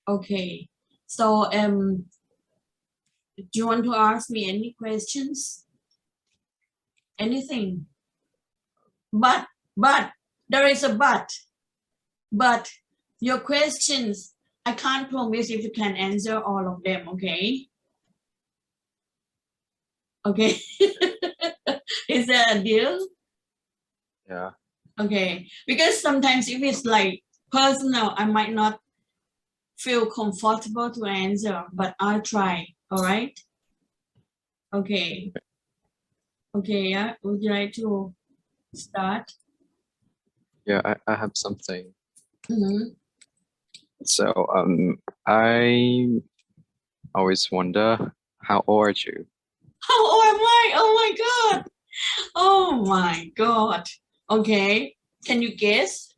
Okay. So do you want to ask me any questions? Anything? But there is a but your questions, I can't promise if you can answer all of them, okay? Okay. Is that a deal? Yeah. Okay. Because sometimes if it's like personal, I might not feel comfortable to answer, but I'll try. All right? Okay. Okay, yeah. Would you like to start? Yeah, I have something. Mm-hmm. So I always wonder, how old are you? How old am I? Oh my God. Oh my God. Okay. Can you guess?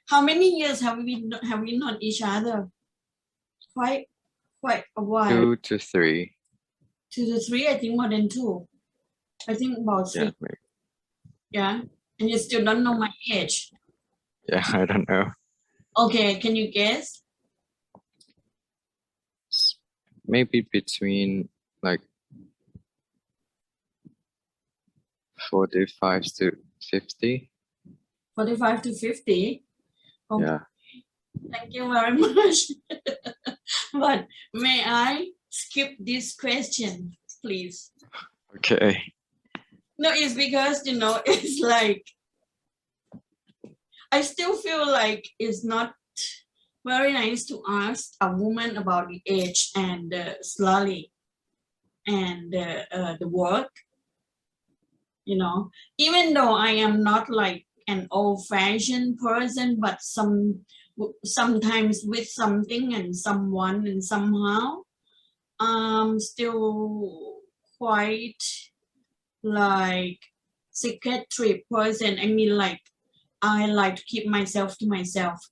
How many years have we known each other? Quite a while. 2 to 3. 2 to 3, I think more than 2. I think about 3. Yeah, maybe. Yeah. And you still don't know my age. Yeah, I don't know. Okay, can you guess? Maybe between like 45 to 50. 45 to 50? Okay. Yeah. Thank you very much. But may I skip this question, please? Okay. No, it's because, it's like, I still feel like it's not very nice to ask a woman about the age and salary and the work, even though I am not like an old-fashioned person, but sometimes with something and someone and somehow I'm still quite like secretive person. I mean, like I like to keep myself to myself.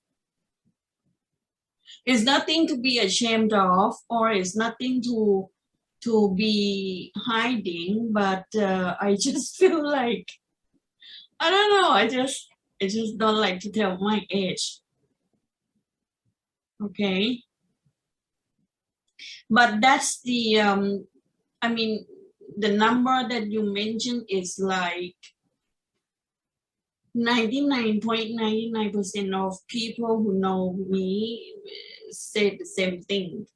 It's nothing to be ashamed of, or it's nothing to be hiding, but I just feel like, I don't know, I just don't like to tell my age. Okay. But that's the I mean, the number that you mentioned is like 99.99% of people who know me say the same thing.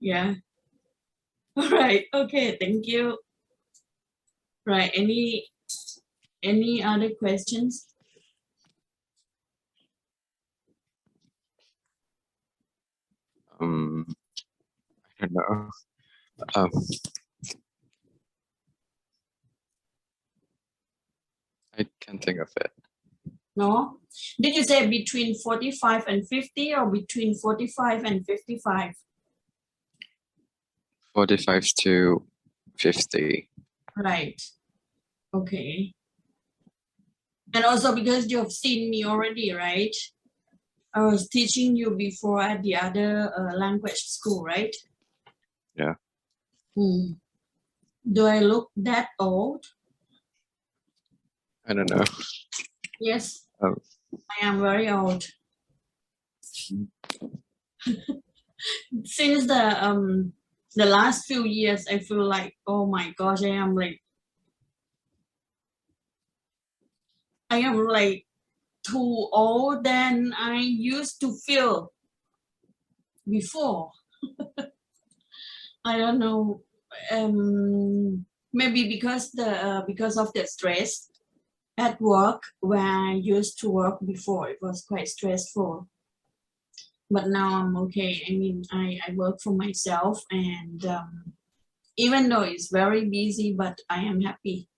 Yeah. All right. Okay. Thank you. Right. Any other questions? I don't know. I can't think of it. No? Did you say between 45 and 50 or between 45 and 55? 45 to 50. Right. Okay. And also because you have seen me already, right? I was teaching you before at the other language school, right? Yeah. Do I look that old? I don't know. Yes. Oh. I am very old. Since the last few years, I feel like, oh my gosh, I am like too old than I used to feel before. I don't know. Maybe because of the stress at work where I used to work before, it was quite stressful. But now I'm okay. I mean, I work for myself, and even though it's very busy, but I am happy.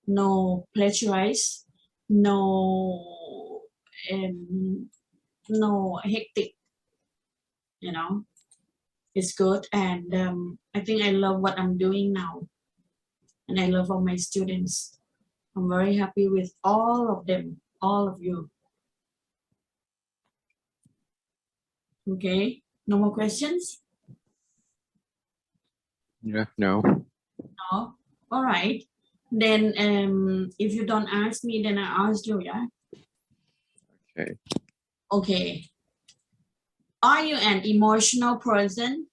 No pressurize, no hectic, it's good. And I think I love what I'm doing now, and I love all my students. I'm very happy with all of them, all of you. Okay, no more questions? Yeah, no. No? All right. Then if you don't ask me, then I ask you, yeah? Okay. Okay. Are you an emotional person?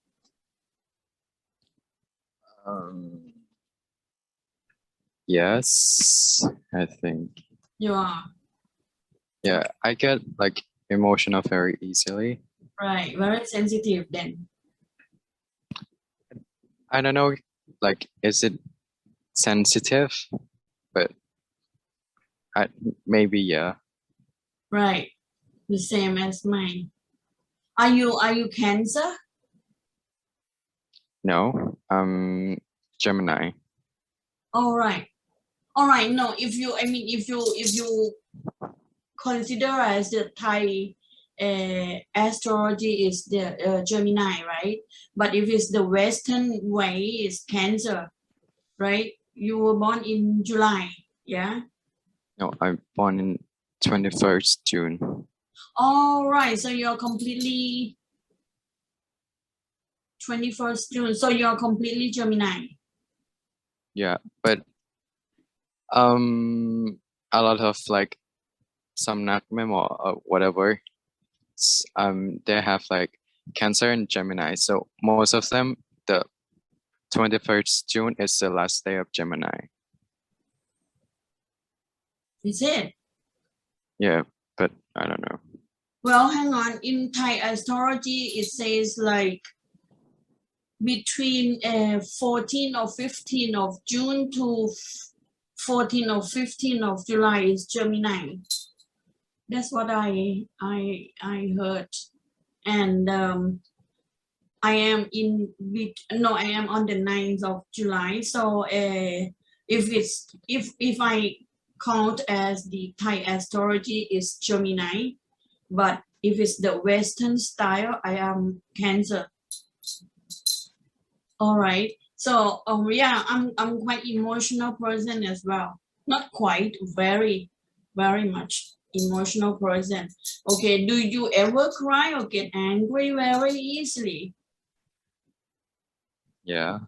Yes, I think. You are. Yeah, I get like emotional very easily. Right. Very sensitive then. I don't know, like, is it sensitive? But maybe, yeah. Right. The same as mine. Are you Cancer? No, Gemini. All right. All right. No, if you consider as the Thai astrology is the Gemini, right? But if it's the Western way, it's Cancer, right? You were born in July, yeah? No, I'm born in 21st June. All right. So you're completely 21st June. So you're completely Gemini. Yeah, but a lot of like some memo or whatever, they have like Cancer and Gemini. So most of them, the 21st June is the last day of Gemini. Is it? Yeah, but I don't know. Well, hang on. In Thai astrology, it says like between 14 or 15 of June to 14 or 15 of July is Gemini. That's what I heard. And I am I am on the 9th of July. So if I count as the Thai astrology is Gemini, but if it's the Western style, I am Cancer. All right. So yeah, I'm quite emotional person as well. Not quite, very much emotional person. Okay, do you ever cry or get angry very easily? Yeah,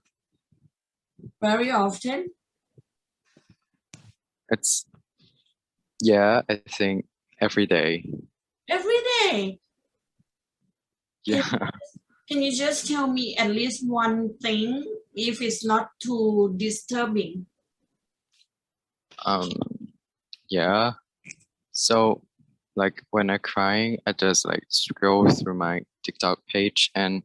Very often? yeah, I think every day. Every day. Yeah. Can you just tell me at least one thing if it's not too disturbing? Yeah. So like when I'm crying, I just like scroll through my TikTok page and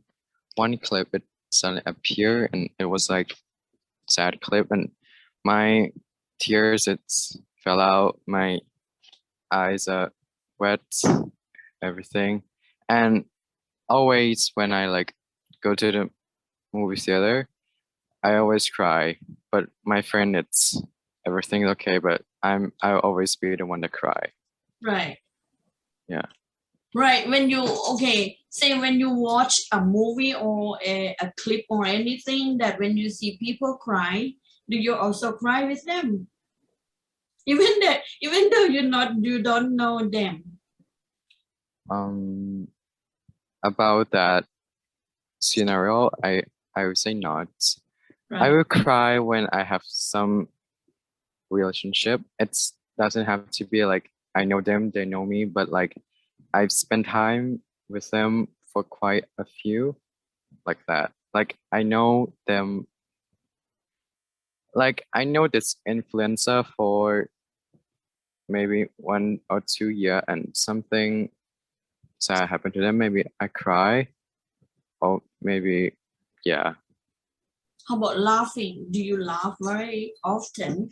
one clip it suddenly appeared and it was like sad clip and my tears fell out, my eyes are wet, everything. And always when I like go to the movie theater, I always cry. But my friend, it's everything's okay, but I'll always be the one to cry. Right. Yeah. Right. When you say when you watch a movie or a clip or anything, that when you see people cry, do you also cry with them? Even though you don't know them. About that scenario, I would say not. Right. I will cry when I have some relationship. It doesn't have to be like I know them, they know me, but like I've spent time with them for quite a few, like that. Like I know them, like I know this influencer for maybe 1 or 2 years and something sad happened to them. Maybe I cry, or maybe, yeah. How about laughing? Do you laugh very often?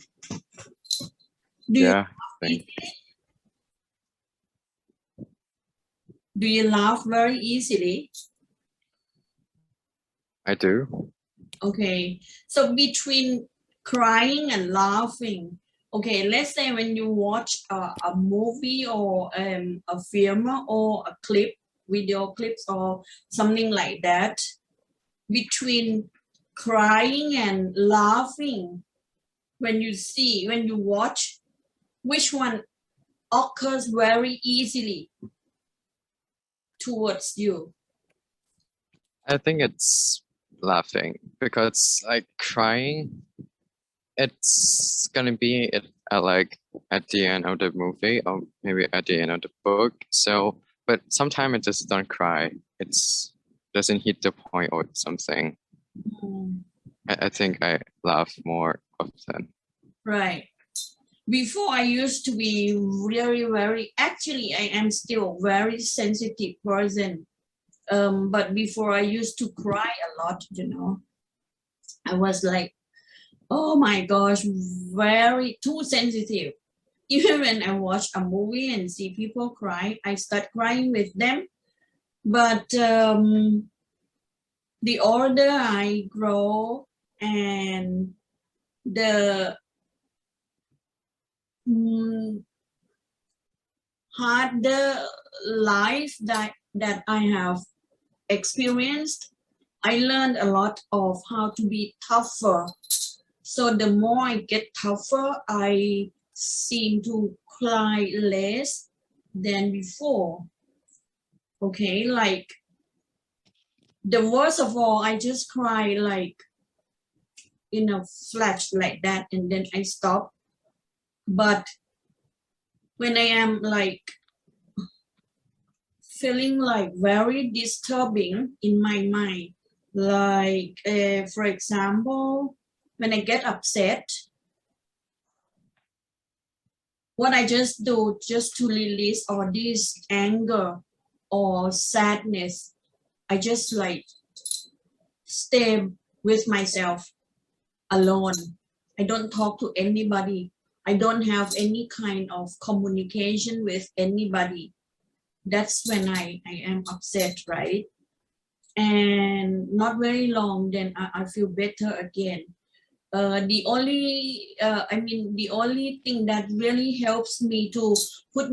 Yeah, I think. Do you laugh very easily? I do. Okay. So between crying and laughing, okay, let's say when you watch a movie or a film or a clip, video clips or something like that, between crying and laughing, when you watch, which one occurs very easily towards you? I think it's laughing because like crying, it's gonna be at like at the end of the movie or maybe at the end of the book. So, but sometimes I just don't cry. It's doesn't hit the point or something. I think I laugh more often. Right. Before I used to be very, actually I am still very sensitive person. But before I used to cry a lot, you know. I was like, oh my gosh, very too sensitive. Even when I watch a movie and see people cry, I start crying with them. But the older I grow and the harder life that I have experienced, I learned a lot of how to be tougher. So the more I get tougher, I seem to cry less than before. Okay, like the worst of all, I just cry like in a flash like that, and then I stop. But when I am like feeling like very disturbing in my mind, like for example, when I get upset, what I just do just to release all this anger or sadness, I just like stay with myself alone. I don't talk to anybody. I don't have any kind of communication with anybody. That's when I am upset, right? And not very long, then I feel better again. The only thing that really helps me to put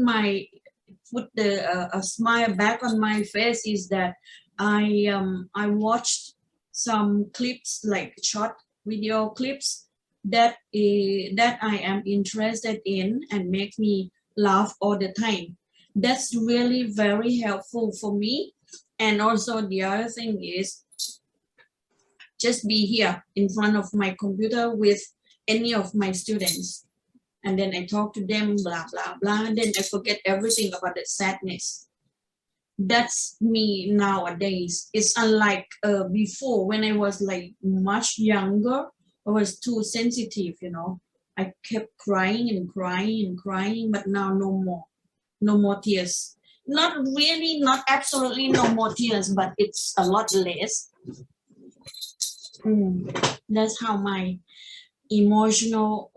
a smile back on my face is that I watched some clips, like short video clips that I am interested in and make me laugh all the time. That's really very helpful for me. And also the other thing is just be here in front of my computer with any of my students. And then I talk to them, blah, blah, blah. And then I forget everything about the sadness. That's me nowadays. It's unlike before when I was like much younger. I was too sensitive, you know. I kept crying and crying and crying, but now no more. No more tears. Not really, not absolutely no more tears, but it's a lot less. That's how my emotional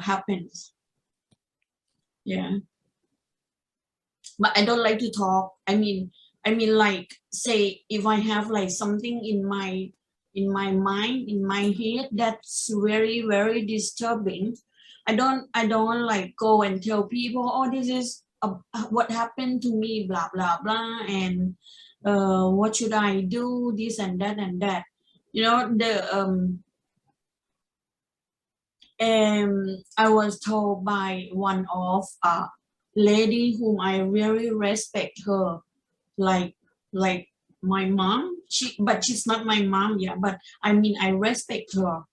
happens. Yeah. But I don't like to talk. I mean like say if I have like something in my mind, in my head that's very, very disturbing, I don't like go and tell people, oh, this is what happened to me, blah blah blah, and what should I do, this and that and that. You know, I was told by one of lady whom I really respect her, like my mom. But she's not my mom, yeah. But I mean, I respect her.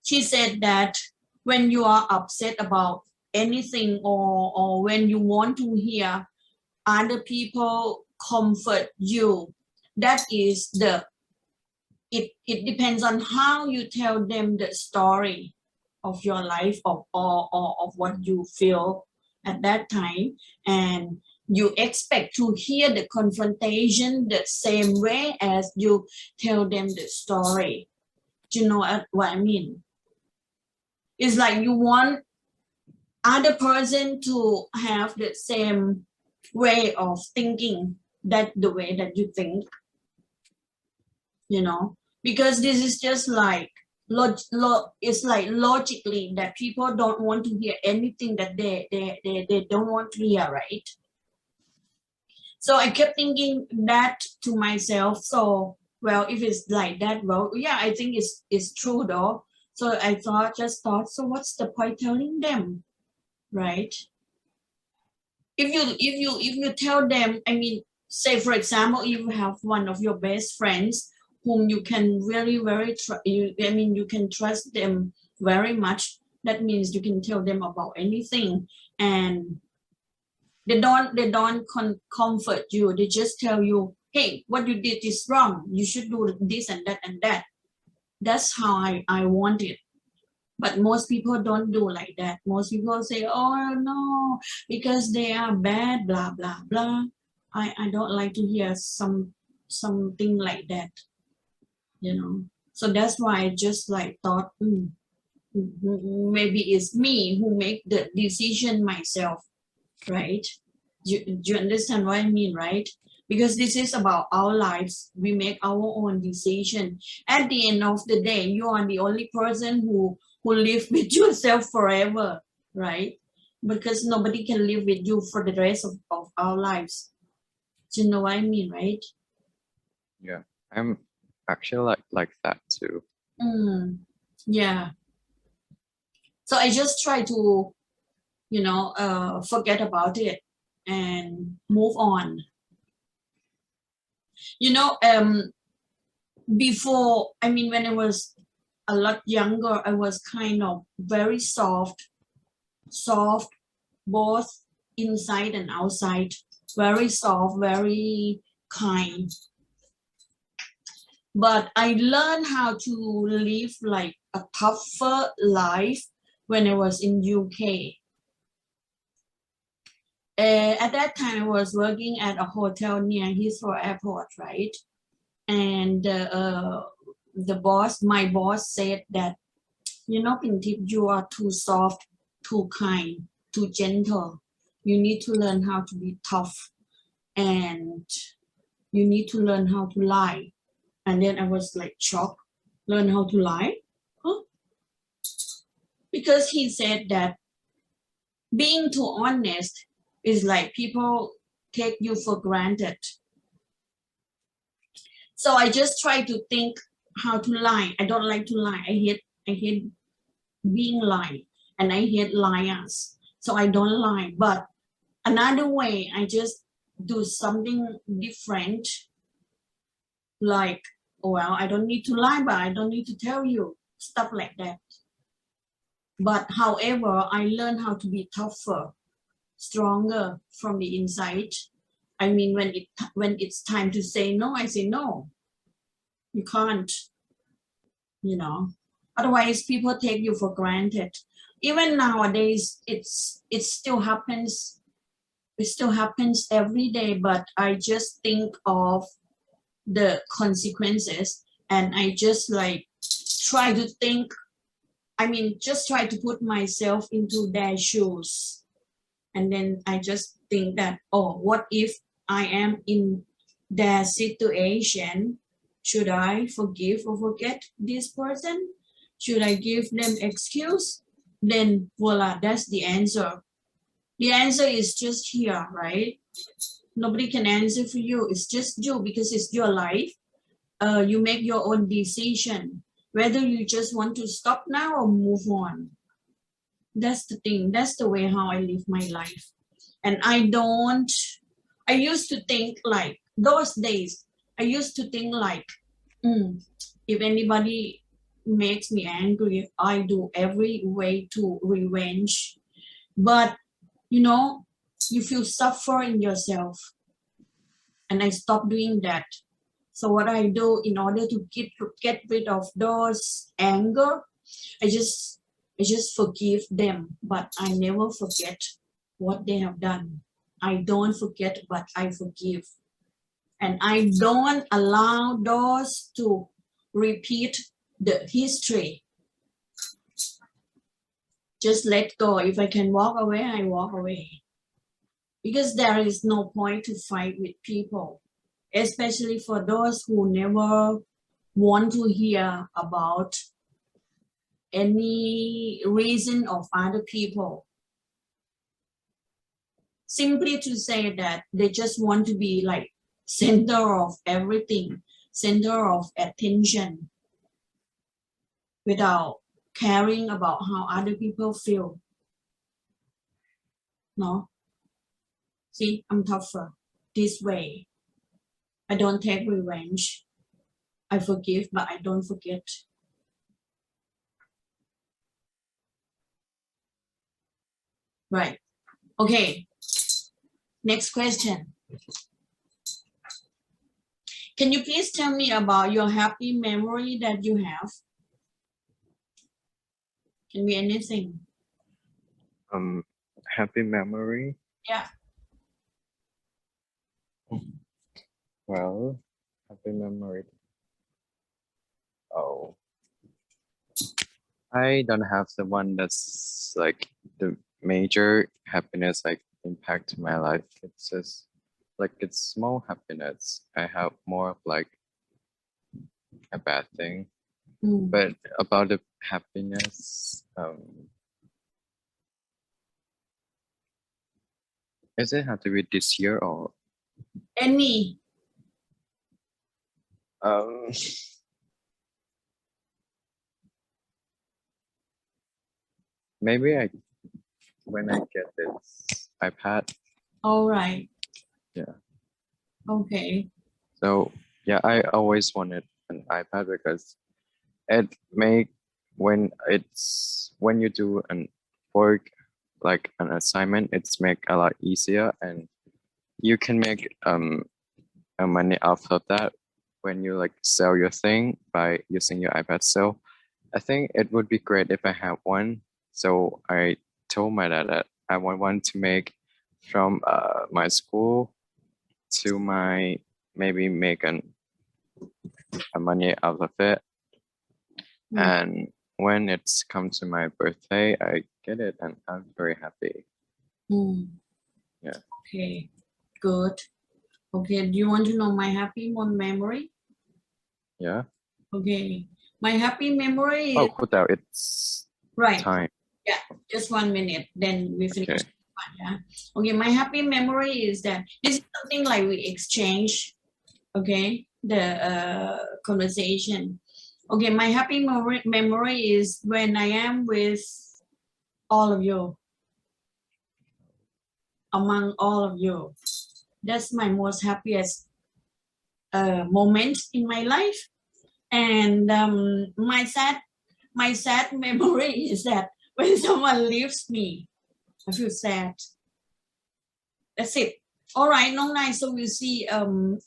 She said that when you are upset about anything or when you want to hear other people comfort you, that is it depends on how you tell them the story of your life or of what you feel at that time, and you expect to hear the confrontation the same way as you tell them the story. Do you know what I mean? It's like you want other person to have the same way of thinking, that the way that you think, you know, because this is just like it's like logically that people don't want to hear anything that they don't want to hear, right? So I kept thinking that to myself. So, well, if it's like that, well, yeah, I think it's true though. So I just thought, so what's the point telling them, right? If you tell them, I mean, say for example, if you have one of your best friends whom you can really you can trust them very much, That means you can tell them about anything, and they don't comfort you. They just tell you, hey, what you did is wrong. You should do this and that and that. That's how I want it. But most people don't do like that. Most people say, oh no, because they are bad, blah, blah, blah. I don't like to hear something like that, you know. So that's why I just like thought, maybe it's me who make the decision myself, right? You understand what I mean, right? Because this is about our lives. We make our own decision. At the end of the day, you are the only person who live with yourself forever, right? Because nobody can live with you for the rest of our lives. Do you know what I mean, right? Yeah, I'm actually like that too. Yeah. So I just try to, you know, forget about it and move on. You know, before, I mean, when I was a lot younger, I was kind of very soft, both inside and outside, very soft, very kind. But I learned how to live like a tougher life when I was in UK. At that time, I was working at a hotel near Heathrow Airport, right? And my boss said that, you know, Pintip, you are too soft, too kind, too gentle. You need to learn how to be tough, and you need to learn how to lie. And then I was like shocked. Learn how to lie? Huh? Because he said that being too honest is like people take you for granted. So I just try to think how to lie. I don't like to lie. I hate being lied, and I hate liars. So I don't lie. But another way, I just do something different. Like, well, I don't need to lie, but I don't need to tell you stuff like that. But however, I learned how to be tougher, stronger from the inside. I mean, when it's time to say no, I say no. You can't, you know. Otherwise, people take you for granted. Even nowadays, it still happens. It still happens every day. But I just think of the consequences, and I just like try to think. I mean, just try to put myself into their shoes. And then I just think that, oh, what if I am in their situation? Should I forgive or forget this person? Should I give them excuse? Then voila, that's the answer. The answer is just here, right? Nobody can answer for you. It's just you, because it's your life. You make your own decision, whether you just want to stop now or move on. That's the thing. That's the way how I live my life. And I used to think like, those days, I used to think like, if anybody makes me angry, I do every way to revenge. But, you know, you feel suffer in yourself. And I stopped doing that. So what I do in order to get rid of those anger, I just forgive them, but I never forget what they have done. I don't forget, but I forgive. And I don't allow those to repeat the history. Just let go. If I can walk away, I walk away. Because there is no point to fight with people, especially for those who never want to hear about any reason of other people. Simply to say that they just want to be like center of everything, center of attention, without caring about how other people feel. No? See, I'm tougher this way. I don't take revenge. I forgive, but I don't forget. Right. Okay. Next question. Can you please tell me about your happy memory that you have? Can be anything. Happy memory. Yeah. Well, happy memory. Oh, I don't have the one that's like the major happiness like impact my life. It's just like it's small happiness. I have more of like a bad thing. But about the happiness, does it have to be this year or Any. Maybe when I get this iPad. All right. Yeah. Okay. So yeah, I always wanted an iPad because it make when you do an work like an assignment, it's make a lot easier and you can make money out of that when you like sell your thing by using your iPad. So I think it would be great if I have one. So I told my dad that I want one to make from my school to my maybe make a money out of it. And when it's come to my birthday, I get it and I'm very happy. Yeah. Okay, good. Okay, do you want to know my happy memory? Yeah. Okay, my happy memory is... Oh, cool. It's right. time. Yeah, just 1 minute, then we finish. Okay. Yeah. Okay, my happy memory is that this is something like we exchange, okay, the conversation. Okay, my happy memory is when I am with all of you, among all of you. That's my most happiest moment in my life. And my sad memory is that when someone leaves me, I feel sad. That's it. All right, Nong Nai. So we'll see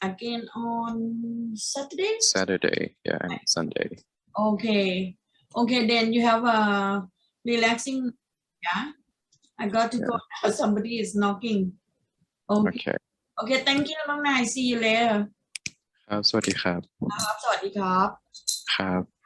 again on Saturday. Saturday, yeah, and Sunday. Okay. Okay, then you have a relaxing. Yeah. I got to go. Somebody is knocking. Okay. Okay. Thank you, Nong Nai. See you later. ครับสวัสดีครับ ครับสวัสดีครับ ครับ